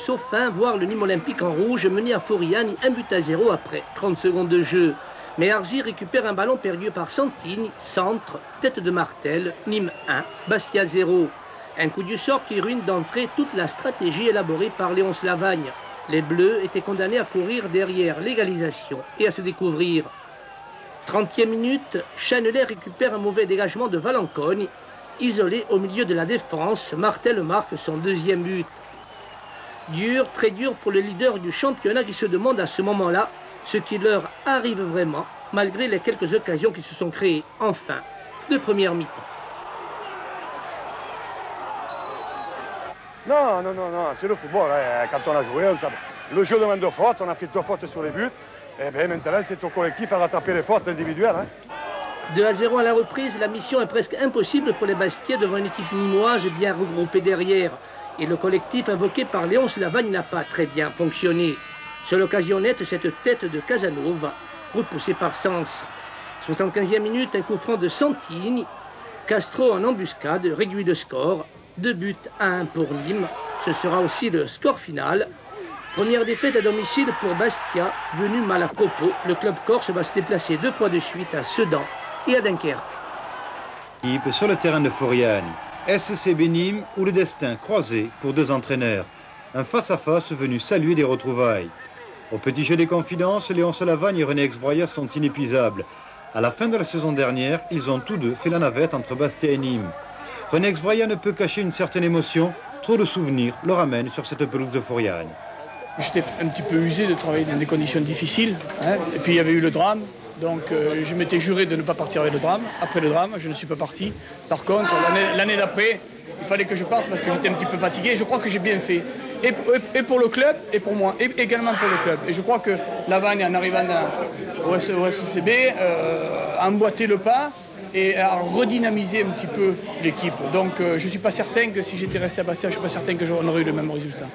Sauffin voir le Nîmes Olympique en rouge mener à Foriani 1-0 après 30 secondes de jeu. Mais Arzi récupère un ballon perdu par Santini, centre, tête de Martel, Nîmes 1, Bastia 0. Un coup du sort qui ruine d'entrée toute la stratégie élaborée par Léon Slavagne. Les Bleus étaient condamnés à courir derrière l'égalisation et à se découvrir. 30e minute, Chanelet récupère un mauvais dégagement de Valencogne. Isolé au milieu de la défense, Martel marque son deuxième but. Dur, très dur pour le leader du championnat qui se demande à ce moment-là ce qui leur arrive vraiment, malgré les quelques occasions qui se sont créées en fin de première mi-temps. Non, c'est le football. Hein. Quand on a joué, le jeu demande de fautes, on a fait 2 fautes sur les buts. Et bien maintenant, c'est au collectif à rattraper les fautes individuelles. Hein. 2-0 à la reprise, la mission est presque impossible pour les Bastiais devant une équipe nîmoise bien regroupée derrière. Et le collectif invoqué par Léon Slavagne n'a pas très bien fonctionné. Seule occasion nette, cette tête de Casanova, repoussée par Sens. 75e minute, un coup franc de Santini. Castro en embuscade, réduit de score. 2-1 pour Nîmes. Ce sera aussi le score final. Première défaite à domicile pour Bastia, venu mal à propos. Le club corse va se déplacer 2 fois de suite à Sedan et à Dunkerque. Sur le terrain de Foriani, SCB Nîmes ou le destin croisé pour 2 entraîneurs. Un face-à-face venu saluer des retrouvailles. Au petit jeu des confidences, Léon Slavagne et René Exbraya sont inépuisables. À la fin de la saison dernière, ils ont tous deux fait la navette entre Bastia et Nîmes. René Exbraya ne peut cacher une certaine émotion. Trop de souvenirs le ramènent sur cette pelouse de Foriani. J'étais un petit peu usé de travailler dans des conditions difficiles. Hein. Et puis il y avait eu le drame. Donc je m'étais juré de ne pas partir avec le drame. Après le drame, je ne suis pas parti. Par contre, l'année d'après, il fallait que je parte parce que j'étais un petit peu fatigué. Et je crois que j'ai bien fait. Et pour le club, et pour moi, et également pour le club. Et je crois que Lavagne, en arrivant au SCB, a emboîté le pas et a redynamisé un petit peu l'équipe. Donc je ne suis pas certain que si j'étais resté à Bastia, je ne suis pas certain que j'en aurais eu le même résultat.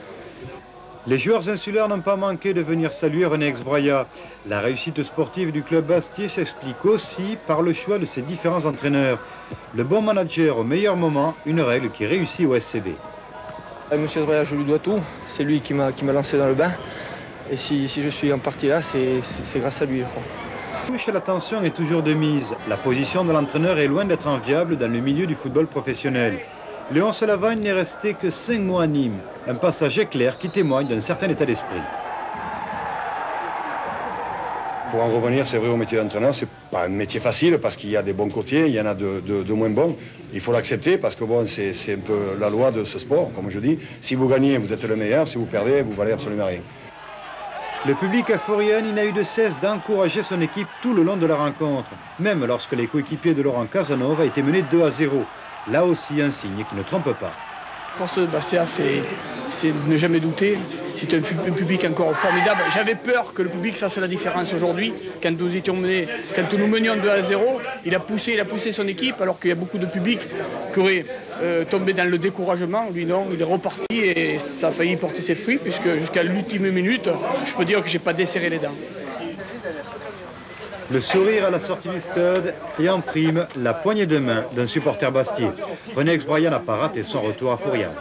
Les joueurs insulaires n'ont pas manqué de venir saluer René Exbraya. La réussite sportive du club bastiais s'explique aussi par le choix de ses différents entraîneurs. Le bon manager au meilleur moment, une règle qui réussit au SCB. Monsieur Exbraya, je lui dois tout. C'est lui qui m'a lancé dans le bain. Et si je suis en partie là, c'est grâce à lui, je crois. La tension est toujours de mise. La position de l'entraîneur est loin d'être enviable dans le milieu du football professionnel. Léon Slavagne n'est resté que 5 mois à Nîmes. Un passage éclair qui témoigne d'un certain état d'esprit. Pour en revenir, c'est vrai, au métier d'entraîneur, c'est pas un métier facile parce qu'il y a des bons côtés, il y en a de moins bons. Il faut l'accepter parce que bon, c'est un peu la loi de ce sport, comme je dis. Si vous gagnez, vous êtes le meilleur. Si vous perdez, vous valez absolument rien. Le public à Foriani n'a eu de cesse d'encourager son équipe tout le long de la rencontre, même lorsque les coéquipiers de Laurent Casanova étaient menés 2-0. Là aussi, un signe qui ne trompe pas. Pour ce Bastia, c'est ne jamais douter. C'est un public encore formidable. J'avais peur que le public fasse la différence aujourd'hui. Quand nous menions 2-0, il a poussé son équipe, alors qu'il y a beaucoup de public qui auraient tombé dans le découragement. Lui, non, il est reparti et ça a failli porter ses fruits, puisque jusqu'à l'ultime minute, je peux dire que je n'ai pas desserré les dents. Le sourire à la sortie du stade et en prime la poignée de main d'un supporter bastiais. René Exbraya n'a pas raté son retour à Foriani.